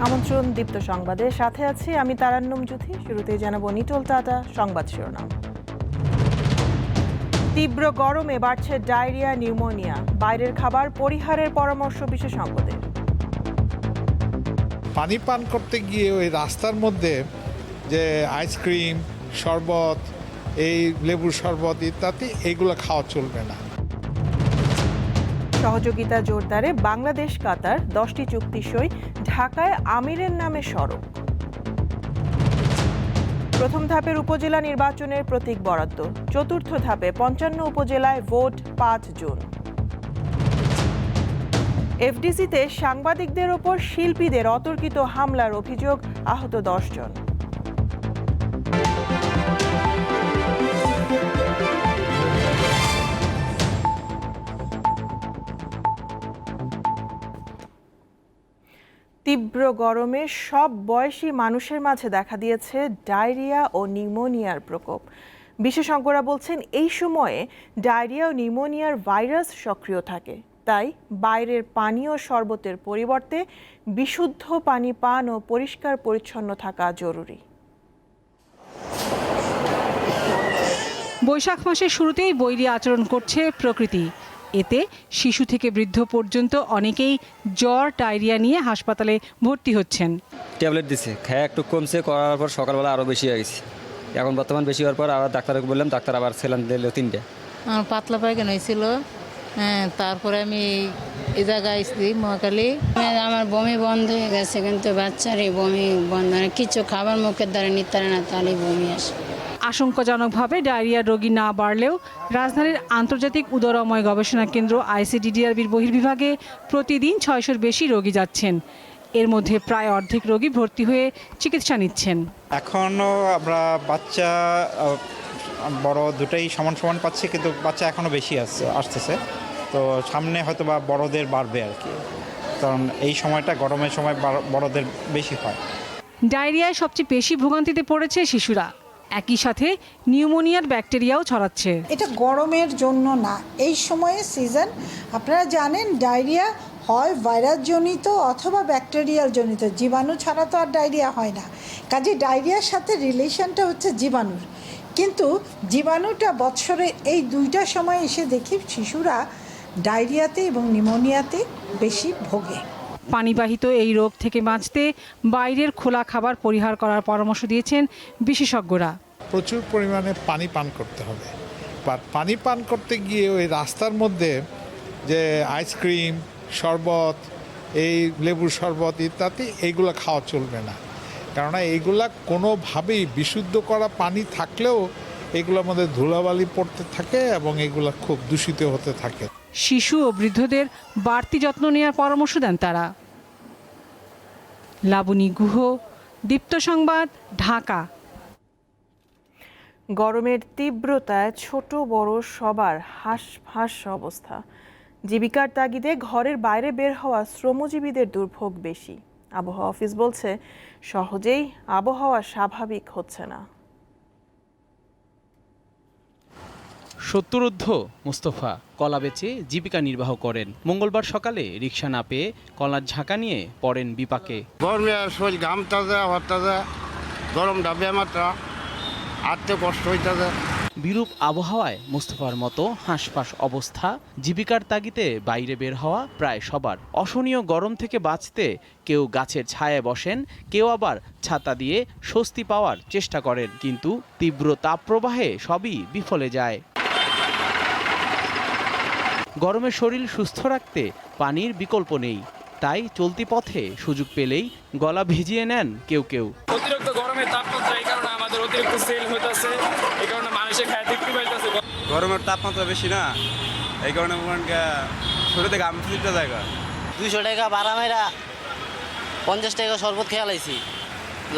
আমন্ত্রণ দীপ্ত সংবাদের সাথে আছি আমি তারান্নুম জুথি। শুরুতেই জানাবো নিটোল টাটা সংবাদ শিরোনাম। তীব্র গরমে বাড়ছে ডায়রিয়া, নিউমোনিয়া। বাইরের খাবার পরিহারের পরামর্শ বিশেষজ্ঞদের। পানি পান করতে গিয়ে ওই রাস্তার মধ্যে যে আইসক্রিম, শরবত, এই লেবুর শরবত ইত্যাদি এগুলো খাওয়া চলবে না। সহযোগিতা জোরদারে বাংলাদেশ কাতার 10টি চুক্তি সই। ঢাকায় আমিরের নামে সড়ক। প্রথম ধাপের উপজেলা নির্বাচনের প্রতীক বরাদ্দ। চতুর্থ ধাপে 55 উপজেলায় ভোট 5 জুন। এফডিসিতে সাংবাদিকদের ওপর শিল্পীদের অতর্কিত হামলার অভিযোগ, আহত 10 জন। তীব্র গরমে সব বয়সী মানুষের মাঝে দেখা দিয়েছে ডায়রিয়া ও নিউমোনিয়ার প্রকোপ। বিশেষজ্ঞরা বলছেন এই সময়ে ডায়রিয়া ও নিউমোনিয়ার ভাইরাস সক্রিয় থাকে। তাই বাইরের পানি ও শরবতের পরিবর্তে বিশুদ্ধ পানি পান ও পরিষ্কার পরিচ্ছন্ন থাকা জরুরি। বৈশাখ মাসের শুরুতেই বৈরী আচরণ করছে প্রকৃতি। এতে শিশু থেকে বৃদ্ধ পর্যন্ত অনেকেই জ্বর, ডায়রিয়া নিয়ে হাসপাতালে ভর্তি হচ্ছেন। ট্যাবলেট দিছে, খায় একটু কমছে, করার পর সকালবেলা আরও বেশি হয়ে গেছে। এখন বর্তমান বেশি হওয়ার পর আবার ডাক্তারকে বললাম, ডাক্তার আবার সেলাইন দিল 3টা। আমার পাতলা পায়খানা হয়েছিল, তারপরে আমি এই জায়গায় আসছি মহাকালী। আমার বমি বন্ধ হয়ে গেছে, কিন্তু বাচ্চারই বমি বন্ধ হয় না। কিছু খাবার মুখের দ্বারা নিতে না, তাহলেই বমি আসে। আশঙ্কাজনকভাবে ডায়রিয়ার রোগী না বাড়লেও রাজধানীর আন্তর্জাতিক উদরময় গবেষণা কেন্দ্র আইসিডিডিআরবির বহির্বিভাগে প্রতিদিন 600-র বেশি রোগী যাচ্ছেন। এর মধ্যে প্রায় অর্ধেক রোগী ভর্তি হয়ে চিকিৎসা নিচ্ছেন। এখনও আমরা বাচ্চা বড় দুটাই সমান সমান পাচ্ছি, কিন্তু বাচ্চা এখনও বেশি আসতেছে। তো সামনে হয়তো বা বড়দের বাড়বে আর কি, কারণ এই সময়টা গরমের সময় বড়দের বেশি হয়। ডায়রিয়ায় সবচেয়ে বেশি ভোগান্তিতে পড়েছে শিশুরা। একই সাথে নিউমোনিয়ার ব্যাকটেরিয়াও ছড়াচ্ছে। এটা গরমের জন্য না, এই সময়ে সিজন আপনারা জানেন ডায়রিয়া হয় ভাইরাস জনিত অথবা ব্যাকটেরিয়াল জনিত। জীবাণু ছাড়া তো আর ডায়রিয়া হয় না। কাজে ডায়রিয়ার সাথে রিলেশনটা হচ্ছে জীবাণুর, কিন্তু জীবাণুটা বৎসরে এই দুইটা সময় এসে দেখি শিশুরা ডায়রিয়াতে এবং নিউমোনিয়াতে বেশি ভোগে। পানিবাহিত এই রোগ থেকে বাঁচতে বাইরের খোলা খাবার পরিহার করার পরামর্শ দিয়েছেন বিশেষজ্ঞরা। প্রচুর পরিমাণে পানি পান করতে হবে। পানি পান করতে গিয়ে ওই রাস্তার মধ্যে যে আইসক্রিম, শরবত, এই লেবুর শরবত ইত্যাদি এইগুলো খাওয়া চলবে না। কেননা এইগুলা কোনোভাবেই বিশুদ্ধ করা পানি থাকলেও এগুলোর মধ্যে ধুলাবালি পড়তে থাকে এবং এগুলো খুব দূষিত হতে থাকে। শিশু ও বৃদ্ধদের বাড়তি যত্ন নেওয়ার পরামর্শ দেন তারা। লাবণী গুহ, দীপ্ত সংবাদ, ঢাকা। গরমের তীব্রতায় ছোট বড় সবার হাঁসফাঁস অবস্থা। জীবিকার তাগিদে ঘরের বাইরে বের হওয়া শ্রমজীবীদের দুর্ভোগ বেশি। আবহাওয়া অফিস বলছে সহজেই আবহাওয়া স্বাভাবিক হচ্ছে না। সত্তরঊর্ধ্ব মুস্তফা কলা বেচে জীবিকা নির্বাহ করেন। মঙ্গলবার সকালে রিকশা না পেয়ে কলার ঝাঁকা নিয়ে পড়েন বিপাকে। গরমে শরীর ঘাম তাজা হওয়া তাজা, গরম ডাবে মাত্রা আটতে কষ্ট হইতেছে। বিরূপ আবহাওয়ায় মুস্তফার মতো হাঁসফাঁস অবস্থা। জীবিকার তাগিদে বাইরে বের হওয়া প্রায় সবার। অসহনীয় গরম থেকে বাঁচতে কেউ গাছের ছায়ায় বসেন, কেউ আবার ছাতা দিয়ে স্বস্তি পাওয়ার চেষ্টা করেন, কিন্তু তীব্র তাপপ্রবাহে সবই বিফলে যায়। গরমে শরীর সুস্থ রাখতে পানির বিকল্প নেই, তাই চলতি পথে সুযোগ পেলেই গলা ভিজিয়ে নেন কেউ কেউ। অতিরিক্ত গরমের তাপমাত্রা এই কারণে আমাদের অতিরিক্ত সেল হইতাছে, এই কারণে মানুষের খায় দেখতে পাইতেছে। গরমের তাপমাত্রা বেশি না, এই কারণে শুরুতে ঘাম ফিরতে জায়গা 200 টাকা ভাড়া মেরা 50 টাকা শরবত খেয়ে লাইছি,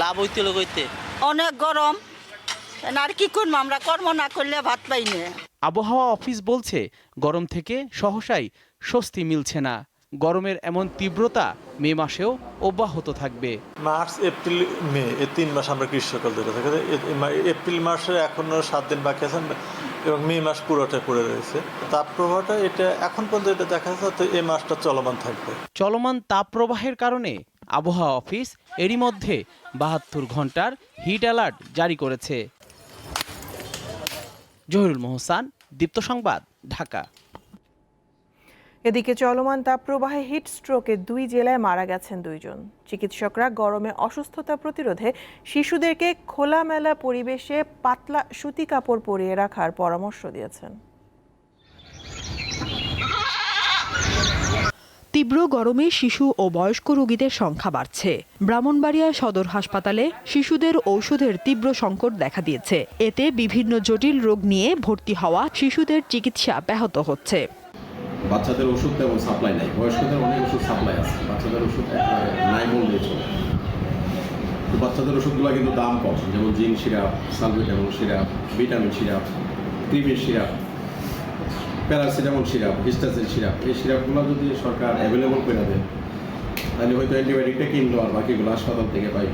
লাভ হইতে লোক হইতে। অনেক গরম, আর কি করবো, আমরা কর্ম না করলে ভাত পাই না। আবহাওয়া অফিস বলছে গরম থেকে সহসাই স্বস্তি মিলছে না। গরমের এমন তীব্রতা মে মাসেও অব্যাহত থাকবে। মার্চ, এপ্রিল, মে এই 3 মাস আমরা গ্রীষ্মকাল ধরে থাকি। এপ্রিল মাসে এখনো 7 দিন বাকি আছে এবং মে মাস পুরোটা পড়ে রয়েছে। তাপপ্রবাহটা এটা এখন পর্যন্ত এটা দেখা যাচ্ছে, তো এই মাসটা চলমান থাকবে। চলমান তাপপ্রবাহের কারণে আবহাওয়া অফিস এরই মধ্যে ৭২ ঘন্টার হিট অ্যালার্ট জারি করেছে। জহিরুল মোহসান, দীপ্ত সংবাদ, ঢাকা। এদিকে চলমান তাপপ্রবাহে হিট স্ট্রোকে 2 জেলায় মারা গেছেন 2 জন। চিকিৎসকরা গরমে অসুস্থতা প্রতিরোধে শিশুদেরকে খোলামেলা পরিবেশে পাতলা সুতি কাপড় পরিয়ে রাখার পরামর্শ দিয়েছেন। তীব্র গরমে শিশু ও বয়স্ক রোগীদের সংখ্যা বাড়ছে। ব্রাহ্মণবাড়িয়া সদর হাসপাতালে শিশুদের ঔষধের তীব্র সংকট দেখা দিয়েছে। এতে বিভিন্ন জটিল রোগ নিয়ে ভর্তি হওয়া শিশুদের চিকিৎসা ব্যাহত হচ্ছে। বাচ্চাদের ওষুধ তেমন সাপ্লাই নাই, বয়স্কদের অনেক ওষুধ সাপ্লাই আছে, বাচ্চাদের ওষুধ একেবারে নাই বললেই চলে। তো বাচ্চাদের ওষুধগুলো কিন্তু দাম কম, যেমন zinc syrup, salbutamol syrup, vitamin syrup, ক্রিমের syrup, paracetamol syrup, histacin syrup, এই সিরাপগুলো যদি সরকার অ্যাভেলেবল করে দেয় তাহলে হয়তো অ্যান্টিবায়োটিকটা কিনলো আর বাকিগুলো হাসপাতাল থেকে পাইল,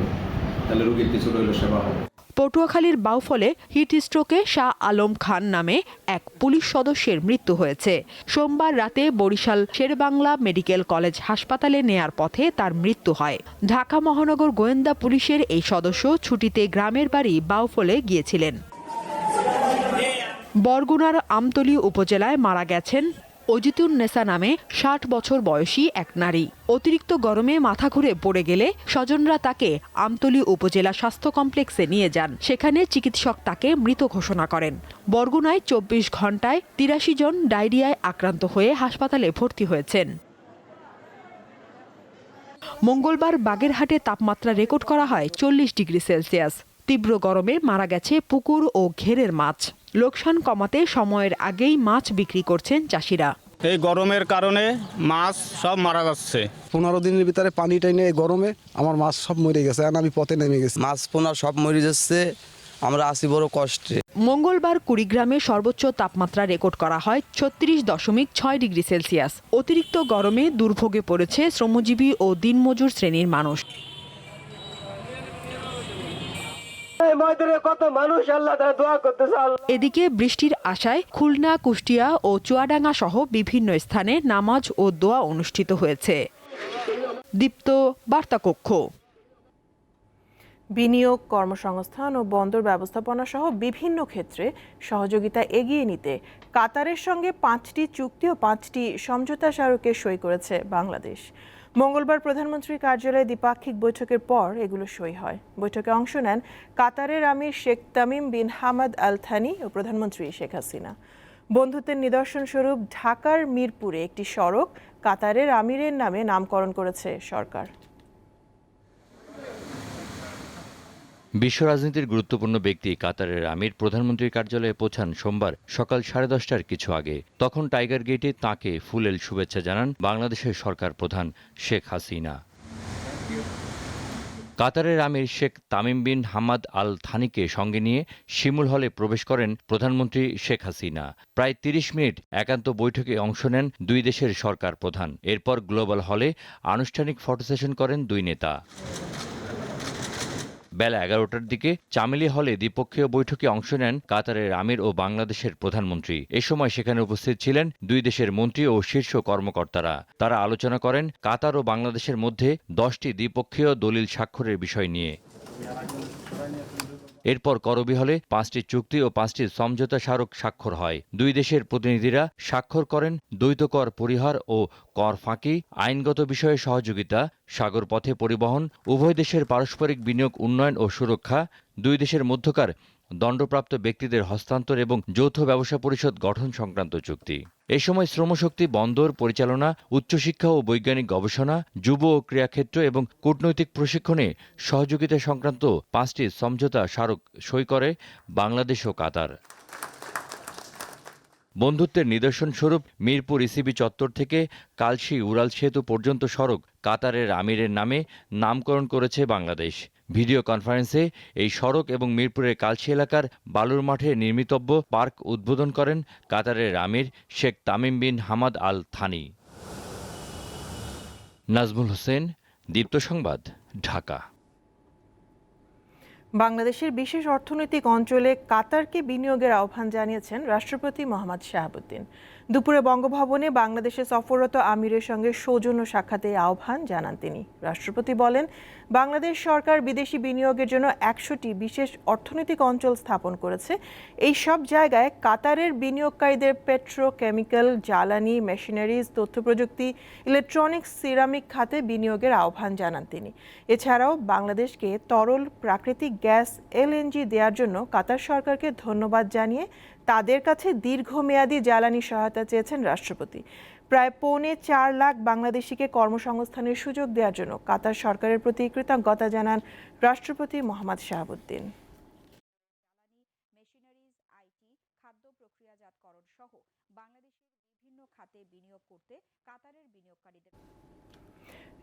তাহলে রোগীর কিছু রইল সেবা হবে। পটুয়াখালীর বাউফলে হিট স্ট্রোকে শাহ আলম খান নামে এক পুলিশ সদস্যের মৃত্যু হয়েছে। সোমবার রাতে বরিশাল শেরেবাংলা মেডিকেল কলেজ হাসপাতালে নেয়ার পথে তার মৃত্যু হয়। ঢাকা মহানগর গোয়েন্দা পুলিশের এই সদস্য ছুটিতে গ্রামের বাড়ি বাউফলে গিয়েছিলেন। বরগুনার আমতলী উপজেলায় মারা গেছেন অজিতুন্নেসা নামে 60 বছর বয়সী এক নারী। অতিরিক্ত গরমে মাথা ঘুরে পড়ে গেলে স্বজনরা তাকে আমতলী উপজেলা স্বাস্থ্য কমপ্লেক্সে নিয়ে যান। সেখানে চিকিৎসক তাকে মৃত ঘোষণা করেন। বরগুনায় 24 ঘন্টায় 83 জন ডায়রিয়ায় আক্রান্ত হয়ে হাসপাতালে ভর্তি হয়েছেন। মঙ্গলবার বাগেরহাটে তাপমাত্রা রেকর্ড করা হয় 40 ডিগ্রি সেলসিয়াস। তীব্র গরমে মারা গেছে পুকুর ও ঘেরের মাছ। লোকসান কমাতে সময়ের আগেই মাছ বিক্রি করছেন চাষিরা। এই গরমের কারণে মাছ সব মারা যাচ্ছে। 15 দিনের ভিতরে পানি টাইনে এই গরমে আমার মাছ সব মরে গেছে, আর আমি পথে নেমে গেছি। মাছ পোনা সব মরে যাচ্ছে, আমরা আছি বড় কষ্টে। মঙ্গলবার কুড়িগ্রামে সর্বোচ্চ তাপমাত্রা রেকর্ড করা হয় 36.6 ডিগ্রি সেলসিয়াস। অতিরিক্ত গরমে দুর্ভোগে পড়েছে শ্রমজীবী ও দিনমজুর শ্রেণীর মানুষ। এদিকে বৃষ্টির আশায় খুলনা, কুষ্টিয়া ও চুয়াডাঙ্গা সহ বিভিন্ন স্থানে নামাজ ও দোয়া অনুষ্ঠিত হয়েছে। দীপ্ত বার্তাকক্ষ। বিনিয়োগ, কর্মসংস্থান ও বন্দর ব্যবস্থাপনা সহ বিভিন্ন ক্ষেত্রে সহযোগিতা এগিয়ে নিতে কাতারের সঙ্গে 5টি চুক্তি ও 5টি সমঝোতা স্মারকে সই করেছে বাংলাদেশ। মঙ্গলবার প্রধানমন্ত্রীর কার্যালয়ে দ্বিপাক্ষিক বৈঠকের পর এগুলো সই হয়। বৈঠকে অংশ নেন কাতারের আমির Sheikh Tamim bin Hamad Al Thani ও প্রধানমন্ত্রী শেখ হাসিনা। বন্ধুত্বের নিদর্শন স্বরূপ ঢাকার মিরপুরে একটি সড়ক কাতারের আমিরের নামে নামকরণ করেছে সরকার। বিশ্ব রাজনীতির গুরুত্বপূর্ণ ব্যক্তি কাতারের আমির প্রধানমন্ত্রীর কার্যালয়ে পৌঁছান সোমবার সকাল 10:30টার কিছু আগে। তখন টাইগার গেটে তাঁকে ফুলেল শুভেচ্ছা জানান বাংলাদেশের সরকার প্রধান শেখ হাসিনা। কাতারের আমির Sheikh Tamim bin Hamad Al থানিকে সঙ্গে নিয়ে শিমুল হলে প্রবেশ করেন প্রধানমন্ত্রী শেখ হাসিনা। প্রায় 30 মিনিট একান্ত বৈঠকে অংশ নেন দুই দেশের সরকার প্রধান। এরপর গ্লোবাল হলে আনুষ্ঠানিক ফটো সেশন করেন দুই নেতা। বেলা 11টার দিকে চামেলি হলে দ্বিপক্ষীয় বৈঠকে অংশ নেন কাতারের আমির ও বাংলাদেশের প্রধানমন্ত্রী। এ সময় সেখানে উপস্থিত ছিলেন দুই দেশের মন্ত্রী ও শীর্ষ কর্মকর্তারা। তারা আলোচনা করেন কাতার ও বাংলাদেশের মধ্যে 10টি দ্বিপক্ষীয় দলিল স্বাক্ষরের বিষয় নিয়ে। এরপর করবি হলে 5টি চুক্তি ও 5টি সমঝোতা স্মারক স্বাক্ষর হয়। দুই দেশের প্রতিনিধিরা স্বাক্ষর করেন দ্বৈত কর পরিহার ও কর ফাঁকি, আইনগত বিষয়ে সহযোগিতা, সাগর পথে পরিবহন, উভয় দেশের পারস্পরিক বিনিয়োগ উন্নয়ন ও সুরক্ষা, দুই দেশের মধ্যকার দণ্ডপ্রাপ্ত ব্যক্তিদের হস্তান্তর এবং যৌথ ব্যবসা পরিষদ গঠন সংক্রান্ত চুক্তি। এ সময় শ্রমশক্তি, বন্দর পরিচালনা, উচ্চশিক্ষা ও বৈজ্ঞানিক গবেষণা, যুব ও ক্রীড়াক্ষেত্র এবং কূটনৈতিক প্রশিক্ষণে সহযোগিতা সংক্রান্ত 5টি সমঝোতা স্মারক সই করে বাংলাদেশ ও কাতার। বন্ধুত্বের নিদর্শন স্বরূপ মিরপুর ইসিবি চত্বর থেকে কালশী উড়াল সেতু পর্যন্ত সড়ক কাতারের আমিরের নামে নামকরণ করেছে বাংলাদেশ। ভিডিও কনফারেন্সে এই সড়ক এবং মিরপুরের কালশী এলাকার বালুর মাঠে নির্মিতব্য পার্ক উদ্বোধন করেন কাতারের আমির Sheikh Tamim bin Hamad Al Thani. Nazmul Hossain, Deepto সংবাদ, ঢাকা। বাংলাদেশের বিশেষ অর্থনৈতিক অঞ্চলে কাতারকে বিনিয়োগের আহ্বান জানিয়েছেন রাষ্ট্রপতি মোহাম্মদ শাহাবুদ্দিন। দুপুরে বঙ্গভবনে বাংলাদেশে সফররত আমিরের সঙ্গে সৌজন্য সাক্ষাতে আহ্বান জানান তিনি। রাষ্ট্রপতি বলেন, বাংলাদেশ সরকার বিদেশি বিনিয়োগের জন্য 100টি বিশেষ অর্থনৈতিক অঞ্চল স্থাপন করেছে। এই সব জায়গায় কাতারের বিনিয়োগকারীদের পেট্রোকেমিক্যাল, জ্বালানি, মেশিনারিজ, তথ্যপ্রযুক্তি, ইলেকট্রনিক্স, সিরামিক খাতে বিনিয়োগের আহ্বান জানান তিনি। এছাড়াও বাংলাদেশকে তরল প্রাকৃতিক গ্যাস LNG দেওয়ার জন্য কাতার সরকারকে ধন্যবাদ জানিয়ে তাদের কাছে দীর্ঘমেয়াদী জ্বালানি সহায়তা চেয়েছেন রাষ্ট্রপতি। প্রায় 4.25 লাখ বাংলাদেশিকে কর্মসংস্থানের সুযোগ দেওয়ার জন্য কাতার সরকারের প্রতি কৃতজ্ঞতা জানান রাষ্ট্রপতি মোহাম্মদ শাহাবুদ্দিন। খাদ্য প্রক্রিয়াজাতকরণ সহ বাংলাদেশের বিভিন্ন খাতে বিনিয়োগ করতে কাতারের বিনিয়োগকারীদের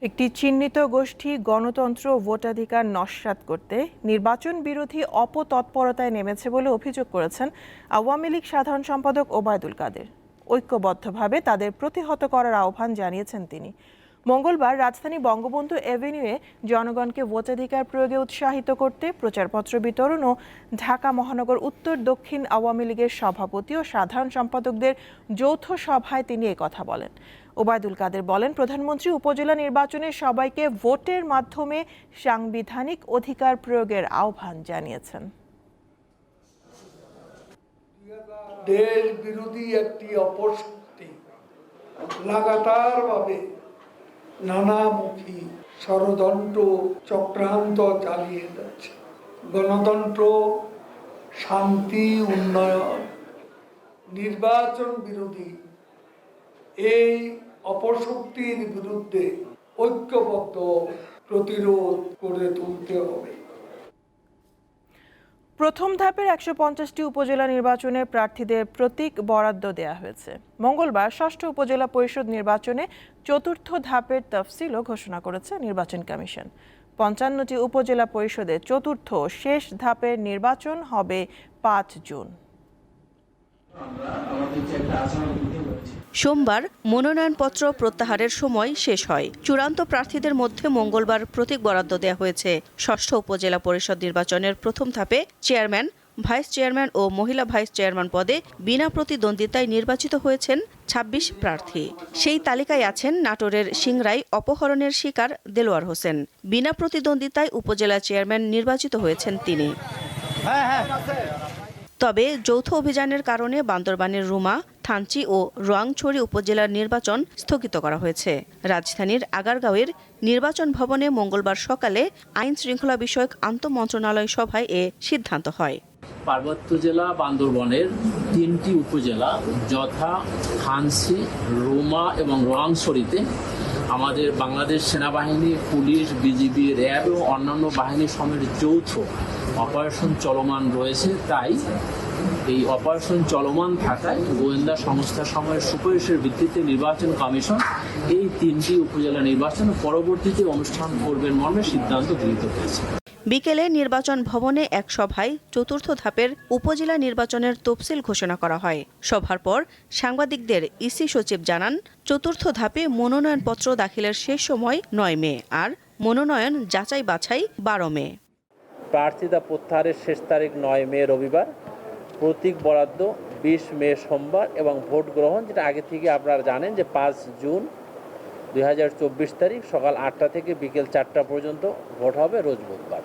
একটি চিহ্নিত গোষ্ঠী গণতন্ত্র ও ভোটাধিকার নস্যাৎ করতে নির্বাচন বিরোধী অপতৎপরতায় নেমেছে বলে অভিযোগ করেছেন আওয়ামী লীগ সাধারণ সম্পাদক ওবায়দুল কাদের। ঐক্যবদ্ধভাবে তাদের প্রতিহত করার আহ্বান জানিয়েছেন তিনি। মঙ্গলবার রাজধানী বঙ্গবন্ধু এভিনিউয়ে জনগণকে ভোটাধিকার প্রয়োগে উৎসাহিত করতে প্রচারপত্র বিতরণ ও ঢাকা মহানগর উত্তর দক্ষিণ আওয়ামী লীগের সভাপতি ও সাধারণ সম্পাদকদের যৌথ সভায় তিনি একথা বলেন। ওবায়দুল কাদের বলেন, প্রধানমন্ত্রী উপজেলা নির্বাচনে সবাইকে ভোটের মাধ্যমে সাংবিধানিক অধিকার প্রয়োগের আহ্বান জানিয়েছেন। দেশ বিরোধী একটি অপশক্তি লাগাতারভাবে নানামুখী ষড়যন্ত্র চক্রান্ত চালিয়ে যাচ্ছে। গণতন্ত্র, শান্তি, উন্নয়ন, নির্বাচন বিরোধী এই অপশক্তির বিরুদ্ধে ঐক্যবদ্ধ প্রতিরোধ করে তুলতে হবে। প্রথম ধাপের 150টি উপজেলা নির্বাচনে প্রার্থীদের প্রতীক বরাদ্দ দেওয়া হয়েছে। মঙ্গলবার 6ষ্ঠ উপজেলা পরিষদ নির্বাচনে 4র্থ ধাপের তফসিলও ঘোষণা করেছে নির্বাচন কমিশন। 55টি উপজেলা পরিষদে 4র্থ শেষ ধাপের নির্বাচন হবে 5 জুন। সোমবার মনোনয়নপত্র প্রত্যাহারের সময় শেষ হয়। চূড়ান্ত প্রার্থীদের মধ্যে মঙ্গলবার প্রতীক বরাদ্দ দেওয়া হয়েছে। 6ষ্ঠ উপজেলা পরিষদ নির্বাচনের প্রথম ধাপে চেয়ারম্যান, ভাইস চেয়ারম্যান ও মহিলা ভাইস চেয়ারম্যান পদে বিনা প্রতিদ্বন্দ্বিতায় নির্বাচিত হয়েছেন 26 প্রার্থী। সেই তালিকায় আছেন নাটোরের সিংড়ায় অপহরণের শিকার দেলোয়ার হোসেন। বিনা প্রতিদ্বন্দ্বিতায় উপজেলা চেয়ারম্যান নির্বাচিত হয়েছেন তিনি। তবে যৌথ অভিযানের কারণে বান্দরবানের রুমা, থানচি ও রোয়াংছড়ি উপজেলার নির্বাচন স্থগিত করা হয়েছে। রাজধানীর আগারগাঁওয়ের নির্বাচন ভবনে মঙ্গলবার সকালে আইন শৃঙ্খলা বিষয়ক আন্তঃমন্ত্রণালয় সভায় এ সিদ্ধান্ত হয়। পার্বত্য জেলা বান্দরবনের 3টি উপজেলা যথা থানচি, রুমা এবং রোয়াংছড়িতে আমাদের বাংলাদেশ সেনাবাহিনী, পুলিশ, বিজিবি, র্যাব ও অন্যান্য বাহিনী সময়ের যৌথ অপারেশন চলমান রয়েছে। তাই এই অপারেশন চলমান থাকায় গোয়েন্দা সংস্থা সময়ের সুপারিশের ভিত্তিতে নির্বাচন কমিশন এই 3টি উপজেলা নির্বাচন পরবর্তীতে অনুষ্ঠান করবেন মর্মে সিদ্ধান্ত গৃহীত হয়েছে। বিকেলে নির্বাচন ভবনে এক সভায় 4র্থ ধাপের উপজেলা নির্বাচনের তফসিল ঘোষণা করা হয়। সভার পর সাংবাদিকদের ইসি সচিব জানান, 4র্থ ধাপে মনোনয়নপত্র দাখিলের শেষ সময় 9 মে আর মনোনয়ন যাচাই বাছাই 12 মে। প্রার্থিতা প্রত্যাহারের শেষ তারিখ 9 মে রবিবার, প্রতীক বরাদ্দ 20 মে সোমবার এবং ভোট গ্রহণ, যেটা আগে থেকে আপনারা জানেন যে 5 জুন 2024 তারিখ সকাল 8টা থেকে বিকেল 4টা পর্যন্ত ভোট হবে রোজ বুধবার।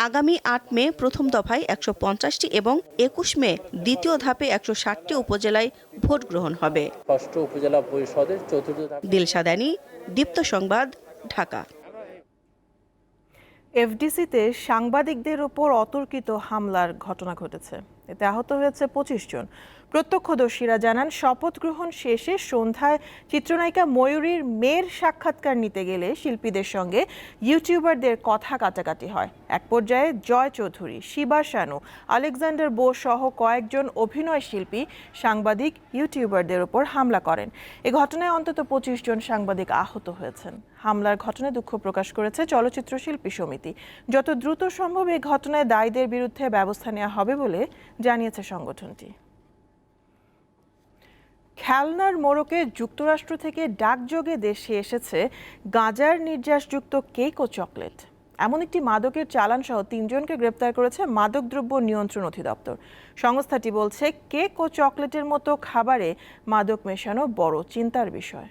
আগামী 8 মে প্রথম দফায় 150টি এবং 21 মে দ্বিতীয় ধাপে 160টি উপজেলায় ভোট গ্রহণ হবে। 6ষ্ঠ উপজেলা পরিষদের 4র্থ ধাপ। দিলশাদানি, দীপ্ত সংবাদ, ঢাকা। এফডিসিতে সাংবাদিকদের ওপর অতর্কিত হামলার ঘটনা ঘটেছে। এতে আহত হয়েছে 25 জন। প্রত্যক্ষদর্শীরা জানান, শপথ গ্রহণ শেষে সন্ধ্যায় চিত্রনায়িকা ময়ূরীর মেয়ের সাক্ষাৎকার নিতে গেলে শিল্পীদের সঙ্গে ইউটিউবারদের কথা কাটাকাটি হয়। এক পর্যায়ে জয় চৌধুরী, শিবা শানু, আলেকজান্ডার বো সহ কয়েকজন অভিনয় শিল্পী সাংবাদিক ইউটিউবারদের ওপর হামলা করেন। এ ঘটনায় অন্তত 25 জন সাংবাদিক আহত হয়েছেন। হামলার ঘটনায় দুঃখ প্রকাশ করেছে চলচ্চিত্র শিল্পী সমিতি। যত দ্রুত সম্ভব এই ঘটনায় দায়ীদের বিরুদ্ধে ব্যবস্থা নেওয়া হবে বলে জানিয়েছে সংগঠনটি। খেলনার মোড়কে যুক্তরাষ্ট্র থেকে ডাকযোগে দেশে এসেছে গাঁজার নির্যাসযুক্ত কেক ও চকলেট। এমন একটি মাদকের চালান সহ 3 জনকে গ্রেপ্তার করেছে মাদকদ্রব্য নিয়ন্ত্রণ অধিদপ্তর। সংস্থাটি বলছে, কেক ও চকলেটের মতো খাবারে মাদক মেশানো বড় চিন্তার বিষয়।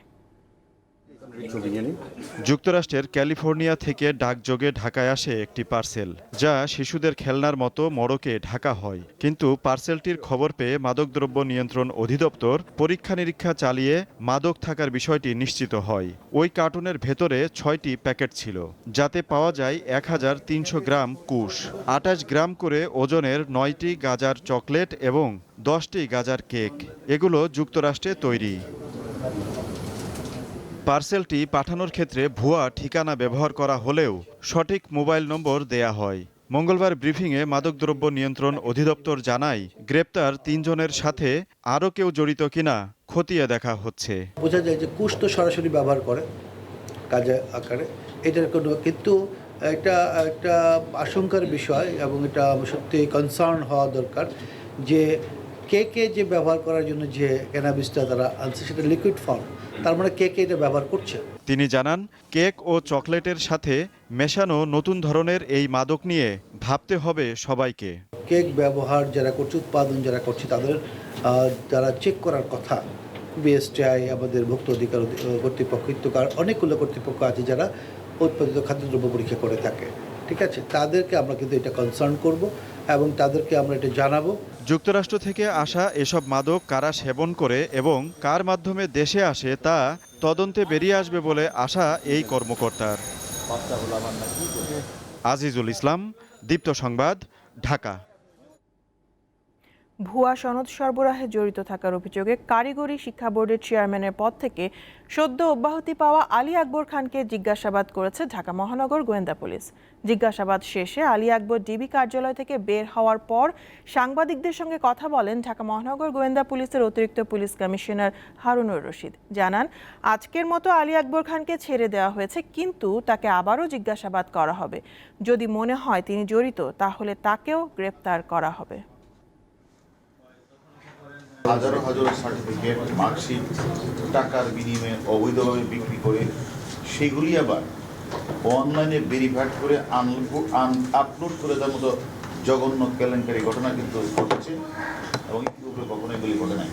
যুক্তরাষ্ট্রের ক্যালিফোর্নিয়া থেকে ডাকযোগে ঢাকায় আসে একটি পার্সেল, যা শিশুদের খেলনার মতো মোড়কে ঢাকা হয়। কিন্তু পার্সেলটির খবর পেয়ে মাদকদ্রব্য নিয়ন্ত্রণ অধিদপ্তর পরীক্ষা নিরীক্ষা চালিয়ে মাদক থাকার বিষয়টি নিশ্চিত হয়। ওই কার্টুনের ভেতরে 6টি প্যাকেট ছিল, যাতে পাওয়া যায় 1300 গ্রাম কুশ, 28 গ্রাম করে ওজনের 9টি গাজার চকলেট এবং 10টি গাজার কেক। এগুলো যুক্তরাষ্ট্রে তৈরি। পার্সেলটি পাঠানোর ক্ষেত্রে ভুয়া ঠিকানা ব্যবহার করা হলেও সঠিক মোবাইল নম্বর দেয়া হয়। মঙ্গলবার ব্রিফিংয়ে মাদকদ্রব্য নিয়ন্ত্রণ অধিদপ্তর জানায়, গ্রেপ্তার 3 জনের সাথে আরও কেউ জড়িত কিনা খতিয়ে দেখা হচ্ছে। বোঝা যায় যে কুশ তো সরাসরি ব্যবহার করে কাজে আকারে, এটার কোনো কিন্তু একটা আশঙ্কার বিষয় এবং এটা সত্যি কনসার্ন হওয়া দরকার যে কেকে যে ব্যবহার করার জন্য যে ক্যানাবিসটা তারা আনছে সেটা লিকুইড ফর্ম, তার মানে কেকে এটা ব্যবহার করছে। তিনি জানান, কেক ও চকলেটের সাথে মেশানো নতুন ধরনের এই মাদক নিয়ে ভাবতে হবে সবাইকে। কেক ব্যবহার যারা করছে, উৎপাদন যারা করছে, তাদের যারা চেক করার কথা, বিএসটিআই আমাদের ভোক্তা অধিকার কর্তৃপক্ষ, অনেকগুলো কর্তৃপক্ষ আছে যারা উৎপাদিত খাদ্যদ্রব্য পরীক্ষা করে থাকে, ঠিক আছে, তাদেরকে আমরা কিন্তু এটা কনসার্ন করব এবং তাদেরকে আমরা এটা জানাবো। যুক্তরাষ্ট্র থেকে আসা এসব মাদক কারা সেবন করে এবং কার মাধ্যমে দেশে আসে তা তদন্তে বেরিয়ে আসবে বলে আশা এই কর্মকর্তার। আজিজুল ইসলাম, দীপ্ত সংবাদ, ঢাকা। ভুয়া সনদ সরবরাহে জড়িত থাকার অভিযোগে কারিগরি শিক্ষা বোর্ডের চেয়ারম্যানের পদ থেকে সদ্য অব্যাহতি পাওয়া আলী আকবর খানকে জিজ্ঞাসাবাদ করেছে ঢাকা মহানগর গোয়েন্দা পুলিশ। জিজ্ঞাসাবাদ শেষে আলী আকবর ডিবি কার্যালয় থেকে বের হওয়ার পর সাংবাদিকদের সঙ্গে কথা বলেন ঢাকা মহানগর গোয়েন্দা পুলিশের অতিরিক্ত পুলিশ কমিশনার হারুনুর রশিদ। জানান, আজকের মতো আলী আকবর খানকে ছেড়ে দেওয়া হয়েছে, কিন্তু তাকে আবারও জিজ্ঞাসাবাদ করা হবে। যদি মনে হয় তিনি জড়িত, তাহলে তাকেও গ্রেপ্তার করা হবে। হাজারো হাজারো সার্টিফিকেট, মার্কশিট টাকার বিনিময়ে অবৈধভাবে বিক্রি করে সেগুলি আবার অনলাইনে ভেরিফাইড করে আপলোড করে দেওয়ার মতো জঘন্য কেলেঙ্কারি ঘটনা কিন্তু ঘটেছে এবং ইতিপূর্বে কখনো এগুলি ঘটে নাই।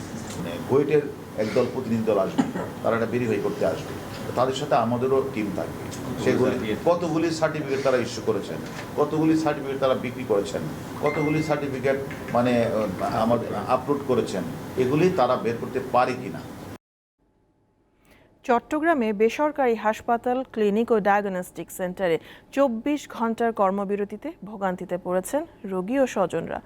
কুয়েটের একদল প্রতিনিধি দল আসবে, তারা এটা ভেরিফাই করতে আসবে, তাদের সাথে আমাদেরও টিম থাকবে। সেগুলি কতগুলি সার্টিফিকেট তারা ইস্যু করেছেন, কতগুলি সার্টিফিকেট তারা বিক্রি করেছেন, কতগুলি সার্টিফিকেট আমাদের আপলোড করেছেন, এগুলি তারা বের করতে পারে কিনা। চট্টগ্রামে বেসরকারি হাসপাতাল, ক্লিনিক ও ডায়াগনস্টিক সেন্টারে 24 ঘন্টার কর্মবিরতিতে ভোগান্তিতে পড়েছেন রোগী ও স্বজনরা।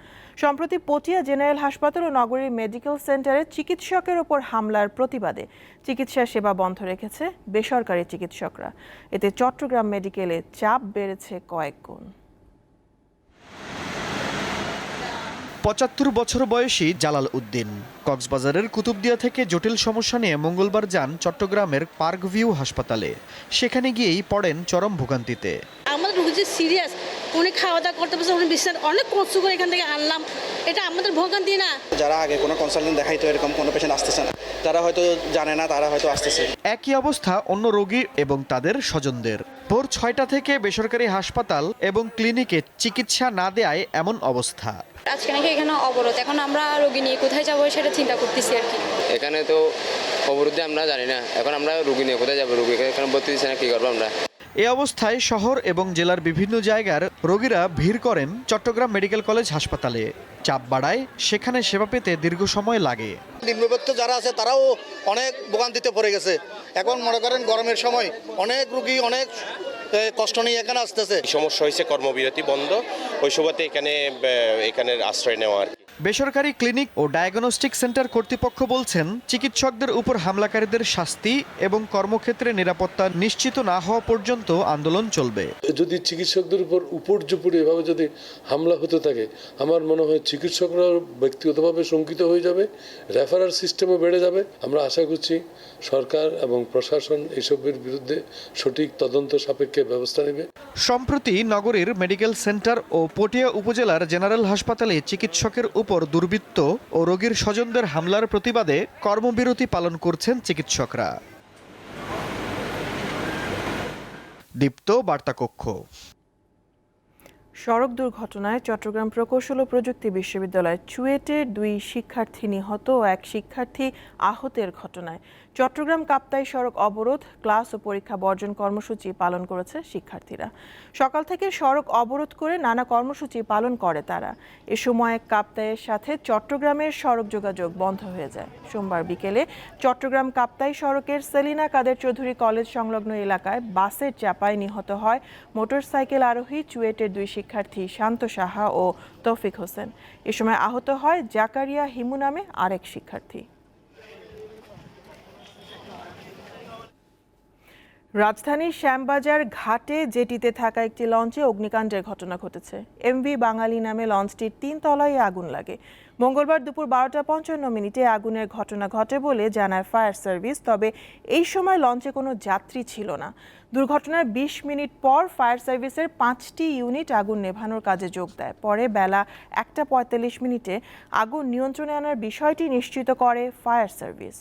সম্প্রতি পটিয়া জেনারেল হাসপাতাল ও নগরীর মেডিকেল সেন্টারে চিকিৎসকের ওপর হামলার প্রতিবাদে চিকিৎসা সেবা বন্ধ রেখেছে বেসরকারি চিকিৎসকরা। এতে চট্টগ্রাম মেডিকেলে চাপ বেড়েছে কয়েক গুণ। ৭৫ বছর বয়সী জালাল উদ্দিন কক্সবাজারের কুতুবদিয়া থেকে জটিল সমস্যা নিয়ে মঙ্গলবার যান চট্টগ্রামের পার্ক ভিউ হাসপাতালে। সেখানে গিয়েই পড়েন চরম ভোগান্তিতে। আমাদের রোগী যে সিরিয়াস, উনি খাওয়া দাওয়া করতে পারছে, উনি বিশ্বাস অনেক কষ্ট করে এখান থেকে আনলাম, এটা আমাদের ভোগান্তি না। যারা আগে কোনো কনসালটেন্ট দেখাইতো এরকম কোনো পেশেন্ট আসতেছে না, তারা হয়তো জানে না, তারা হয়তো আসতেছে। একই অবস্থা অন্য রোগী এবং তাদের স্বজনদের। ভোর 6টা থেকে বেসরকারি হাসপাতাল এবং ক্লিনিকে চিকিৎসা না দেয়ায় এমন অবস্থা। আজকে নাকি এখানে অবরোধ, এখন আমরা রোগী নিয়ে কোথায় যাবো সেটা চিন্তা করতেছি আর কি। এখানে তো অবরোধে আমরা জানি না, এখন আমরা রোগী নিয়ে কোথায় যাবো, রোগী এখানে ভর্তি দিচ্ছে না, কি করবো আমরা। এ অবস্থায় শহর এবং জেলার বিভিন্ন জায়গার রোগীরা ভিড় করেন চট্টগ্রাম মেডিকেল কলেজ হাসপাতালে। চাপ বাড়ায় সেখানে সেবা পেতে দীর্ঘ সময় লাগে। নিম্নবিত্ত যারা আছে তারাও অনেক ভোগান্তিতে পড়ে গেছে। এখন মনে করেন গরমের সময় অনেক রোগী অনেক কষ্ট নিয়ে এখানে আসতেছে। সমস্যা হয়েছে কর্মবিরতি বন্ধ, ওই সময়তে এখানে আশ্রয় নেওয়া আর কি। বেসরকারি ক্লিনিক ও ডায়াগনস্টিক সেন্টার কর্তৃপক্ষ বলছেন, চিকিৎসকদের উপর হামলাকারীদের শাস্তি এবং কর্মক্ষেত্রে নিরাপত্তা নিশ্চিত না হওয়া পর্যন্ত আন্দোলন চলবে। যদি চিকিৎসকদের উপর উপর্যুপরি এভাবে যদি হামলা হতে থাকে, আমার মনে হয় চিকিৎসকরা ব্যক্তিগতভাবে শঙ্কিত হয়ে যাবে, রেফারাল সিস্টেমও বেড়ে যাবে। আমরা আশা করছি সরকার এবং প্রশাসন এসবের বিরুদ্ধে সঠিক তদন্ত সাপেক্ষে ব্যবস্থা নেবে। সম্প্রতি নগরীর মেডিকেল সেন্টার ও পটিয়া উপজেলার জেনারেল হাসপাতালে চিকিৎসকের উপর দুর্বৃত্ত ও রোগীর স্বজনদের হামলার প্রতিবাদে কর্মবিরতি পালন করছেন চিকিৎসকরা। দীপ্ত বার্তা কক্ষ। সড়ক দুর্ঘটনায় চট্টগ্রাম প্রকৌশল ও প্রযুক্তি বিশ্ববিদ্যালয়ের চুয়েটের 2 শিক্ষার্থী নিহত ও 1 শিক্ষার্থী আহতের ঘটনায় চট্টগ্রাম কাপ্তাই সড়ক অবরোধ, ক্লাস ও পরীক্ষা বর্জন কর্মসূচি পালন করেছে শিক্ষার্থীরা। সকাল থেকে সড়ক অবরোধ করে নানা কর্মসূচি পালন করে তারা। এ সময় কাপ্তাইয়ের সাথে চট্টগ্রামের সড়ক যোগাযোগ বন্ধ হয়ে যায়। সোমবার বিকেলে চট্টগ্রাম কাপ্তাই সড়কের সেলিনা কাদের চৌধুরী কলেজ সংলগ্ন এলাকায় বাসের চাপায় নিহত হয় মোটরসাইকেল আরোহী চুয়েটের 2 শিক্ষার্থী শান্ত সাহা ও তৌফিক হোসেন। এ সময় আহত হয় জাকারিয়া হিমু নামে আরেক শিক্ষার্থী। রাজধানীর শ্যামবাজার ঘাটে জেটিতে থাকা একটি লঞ্চে অগ্নিকাণ্ডের ঘটনা ঘটেছে। এমভি বাঙালি নামে লঞ্চটির 3 তলায় আগুন লাগে। মঙ্গলবার দুপুর 12:55 আগুনের ঘটনা ঘটে বলে জানায় ফায়ার সার্ভিস। তবে এই সময় লঞ্চে কোনো যাত্রী ছিল না। দুর্ঘটনার 20 মিনিট পর ফায়ার সার্ভিসের 5টি ইউনিট আগুন নেভানোর কাজে যোগ দেয়। পরে বেলা 1:45 আগুন নিয়ন্ত্রণে আনার বিষয়টি নিশ্চিত করে fire service.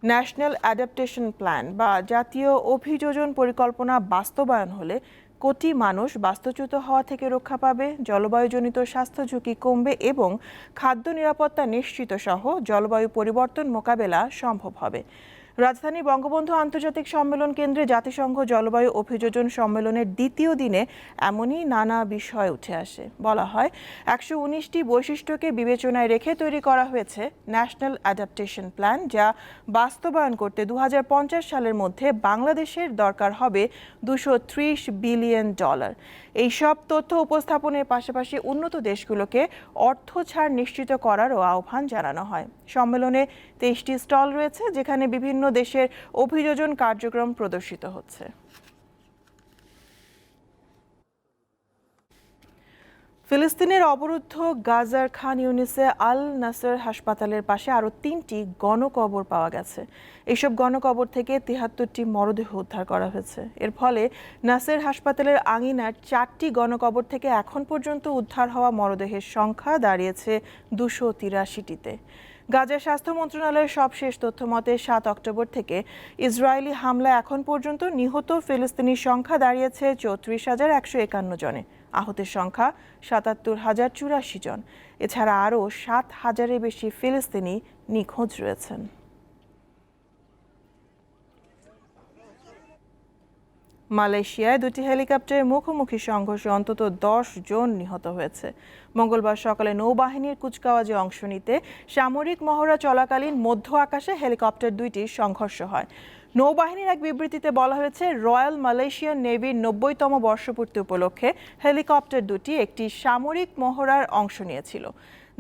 National adaptation plan বা জাতীয় অভিযোজন পরিকল্পনা বাস্তবায়ন হলে কোটি মানুষ বাস্তুচ্যুত হওয়া থেকে রক্ষা পাবে, জলবায়ুজনিত স্বাস্থ্য ঝুঁকি কমবে এবং খাদ্য নিরাপত্তা নিশ্চিত সহ জলবায়ু পরিবর্তন মোকাবেলা সম্ভব হবে। রাজধানী বঙ্গবন্ধু আন্তর্জাতিক সম্মেলন কেন্দ্রে জাতিসংঘ জলবায়ু অভিযোজন সম্মেলনের 2য় দিনে এমনই নানা বিষয় উঠে আসে। বলা হয় 119টি বৈশিষ্ট্যকে বিবেচনায় রেখে তৈরি করা হয়েছে ন্যাশনাল অ্যাডাপ্টেশন প্ল্যান, যা বাস্তবায়ন করতে 2050 সালের মধ্যে বাংলাদেশের দরকার হবে $230 বিলিয়ন। এই সব তথ্য উপস্থাপনের পাশাপাশি উন্নত দেশগুলোকে অর্থ ছাড় নিশ্চিত করারও আহ্বান জানানো হয়। সম্মেলনে 23টি স্টল রয়েছে, যেখানে বিভিন্ন দেশের অভিযোজন কার্যক্রম প্রদর্শিত হচ্ছে। ফিলিস্তিনের অবরুদ্ধ গাজার খান ইউনিসে আল নাসর হাসপাতালের পাশে আরও 3টি গণকবর পাওয়া গেছে। এইসব গণকবর থেকে 73টি মরদেহ উদ্ধার করা হয়েছে। এর ফলে নাসের হাসপাতালের আঙিনার 4টি গণকবর থেকে এখন পর্যন্ত উদ্ধার হওয়া মরদেহের সংখ্যা দাঁড়িয়েছে 283টিতে। গাজার স্বাস্থ্য মন্ত্রণালয়ের সবশেষ তথ্য মতে 7 অক্টোবর থেকে ইসরায়েলি হামলায় এখন পর্যন্ত নিহত ফিলিস্তিনির সংখ্যা দাঁড়িয়েছে 34,151 জনে। আহতের সংখ্যা 77,084 জন। এছাড়া আরও 7,000-এর বেশি ফিলিস্তিনি নিখোঁজ রয়েছেন। মালয়েশিয়ায় 2টি হেলিকপ্টারের মুখোমুখি সংঘর্ষে অন্তত 10 জন নিহত হয়েছে। মঙ্গলবার সকালে নৌবাহিনীর কুচকাওয়াজে অংশ নিতে সামরিক মহড়া চলাকালীন মধ্য আকাশে হেলিকপ্টার 2টির সংঘর্ষ হয়। নৌবাহিনীর এক বিবৃতিতে বলা হয়েছে, রয়্যাল মালয়েশিয়ান নেভির 90তম বর্ষপূর্তি উপলক্ষে হেলিকপ্টার 2টি একটি সামরিক মহড়ার অংশ নিয়েছিল।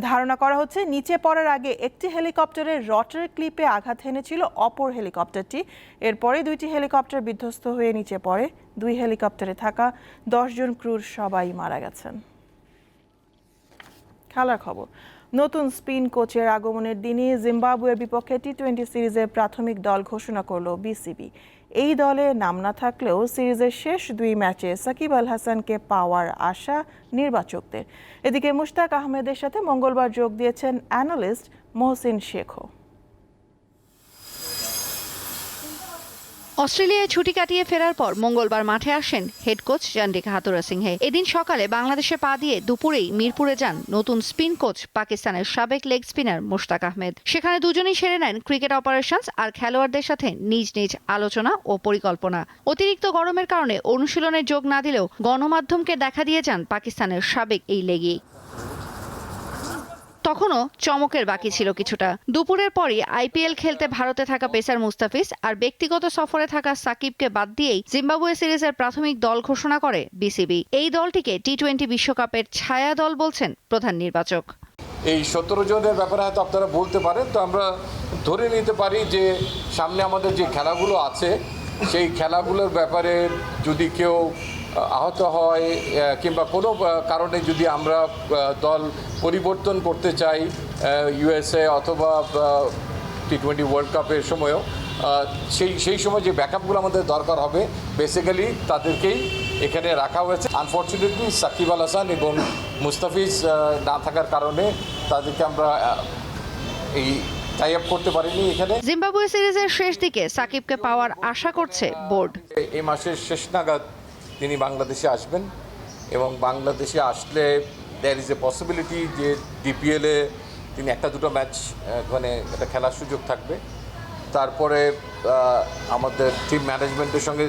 ধারণা করা হচ্ছে নিচে পড়ার আগে একটি হেলিকপ্টারের রটার ক্লিপে আঘাত হেনেছিল অপর হেলিকপ্টারটি। এরপরে 2টি হেলিকপ্টার বিধ্বস্ত হয়ে নিচে পড়ে। 2 হেলিকপ্টারে থাকা 10 জন ক্রুর সবাই মারা গেছেন। খেলার খবর। নতুন স্পিন কোচের আগমনের দিনই জিম্বাবুয়ের বিপক্ষে টি-20 সিরিজের প্রাথমিক দল ঘোষণা করল বিসিবি। এই দলে নাম না থাকলেও সিরিজের শেষ 2 ম্যাচে সাকিব আল হাসানকে পাওয়ার আশা নির্বাচকদের। এদিকে মুশতাক আহমেদের সাথে মঙ্গলবার যোগ দিয়েছেন অ্যানালিস্ট মহসিন শেখও। অস্ট্রেলিয়ায় ছুটি কাটিয়ে ফেরার পর মঙ্গলবার মাঠে আসেন হেড কোচ চন্ডিকা হাথুরুসিংহে। এদিন সকালে বাংলাদেশে পা দিয়ে দুপুরেই মিরপুরে যান নতুন স্পিন কোচ পাকিস্তানের সাবেক লেগ স্পিনার মুশতাক আহমেদ। সেখানে দুজনেই সেরে নেন ক্রিকেট অপারেশনস আর খেলোয়াড়দের সাথে নিজ নিজ আলোচনা ও পরিকল্পনা। অতিরিক্ত গরমের কারণে অনুশীলনে যোগ না দিলেও গণমাধ্যমকে দেখা দিয়ে যান পাকিস্তানের সাবেক এই লেগি। তখনও চমকের বাকি ছিল কিছুটা। দুপুরের পরই আইপিএল খেলতে ভারতে থাকা পেসার মুস্তাফিজ আর ব্যক্তিগত সফরে থাকা সাকিবকে বাদ দিয়েই জিম্বাবুয়ে সিরিজের প্রাথমিক দল ঘোষণা করে বিসিবি। এই দলটিকে টি-20 বিশ্বকাপের ছায়া দল বলছেন প্রধান নির্বাচক। এই 17 জনের ব্যাপারে হয়তো আপনারা বলতে পারেন, তো আমরা ধরে নিতে পারি যে সামনে আমাদের যে খেলাগুলো আছে সেই খেলাগুলোর ব্যাপারে যদি কেউ আহত হয় কিংবা কোনো কারণে যদি আমরা দল পরিবর্তন করতে চাই ইউএসএ অথবা টি-20 ওয়ার্ল্ড কাপের সময়ও সেই সময় যে ব্যাকআপগুলো আমাদের দরকার হবে বেসিক্যালি তাদেরকেই এখানে রাখা হয়েছে। আনফর্চুনেটলি সাকিব আল হাসান এবং মুস্তাফিজ না থাকার কারণে তাদেরকে আমরা এই টাই আপ করতে পারিনি এখানে। জিম্বাবুয়ে সিরিজের শেষ দিকে সাকিবকে পাওয়ার আশা করছে বোর্ড। এই মাসের শেষ নাগাদ তিনি বাংলাদেশে আসবেন এবং বাংলাদেশে আসলে দেয়ার ইজ এ পসিবিলিটি যে ডিপিএলে তিনি 1-2 ম্যাচ মানে একটা খেলার সুযোগ থাকবে। তারপরে আমাদের টিম ম্যানেজমেন্টের সঙ্গে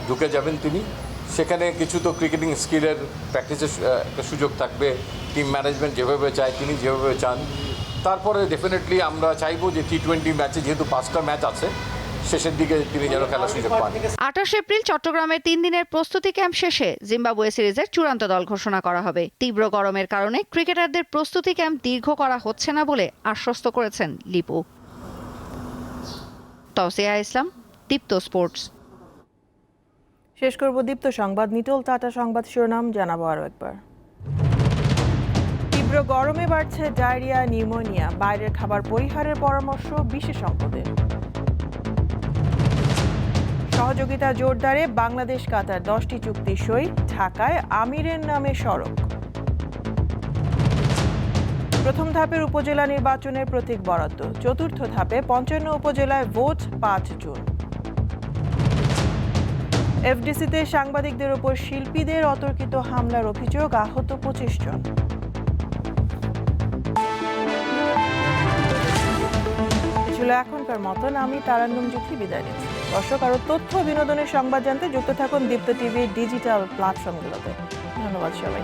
ঢুকে যাবেন তিনি, সেখানে কিছু তো ক্রিকেটিং স্কিলের প্র্যাকটিসের একটা সুযোগ থাকবে, টিম ম্যানেজমেন্ট যেভাবে চায় তিনি যেভাবে চান। তারপরে ডেফিনেটলি আমরা চাইবো যে T20 ম্যাচে যেহেতু 5টা ম্যাচ আছে শেষের দিকে তিনি যেন খেলার সুযোগ পান। 28 এপ্রিল চট্টগ্রামের 3 দিনের প্রস্তুতি ক্যাম্প শেষে জিম্বাবুয়ে সিরিজের চূড়ান্ত দল ঘোষণা করা হবে। তীব্র গরমের কারণে ক্রিকেটারদের প্রস্তুতি ক্যাম্প দীর্ঘ করা হচ্ছে না বলে আশ্বস্ত করেছেন লিপু। তৌসিয়া ইসলাম, দীপ্ত স্পোর্টস। শেষ করব দীপ্ত সংবাদ। নিটোল টাটা সংবাদ শিরোনাম জানাবো আরও একবার। তীব্র গরমে বাড়ছে ডায়রিয়া, নিউমোনিয়া, বাইরের খাবার পরিহারের পরামর্শ বিশেষজ্ঞদের। সহযোগিতা জোরদারে বাংলাদেশ কাতার 10টি চুক্তি সই, ঢাকায় আমিরের নামে সড়ক। প্রথম ধাপের উপজেলা নির্বাচনের প্রতীক বরাদ্দ, চতুর্থ ধাপে 55 উপজেলায় ভোট 5 জুন। এফডিসিতে সাংবাদিকদের ওপর শিল্পীদের অতর্কিত হামলার অভিযোগ, আহত 25 জন। ছিল এখনকার মতন, আমি তারান্নুম জুথি বিদায় নিচ্ছি। দর্শক, আরও তথ্য বিনোদনের সংবাদ জানতে যুক্ত থাকুন দীপ্ত টিভির ডিজিটাল প্ল্যাটফর্মগুলোতে। ধন্যবাদ সবাই।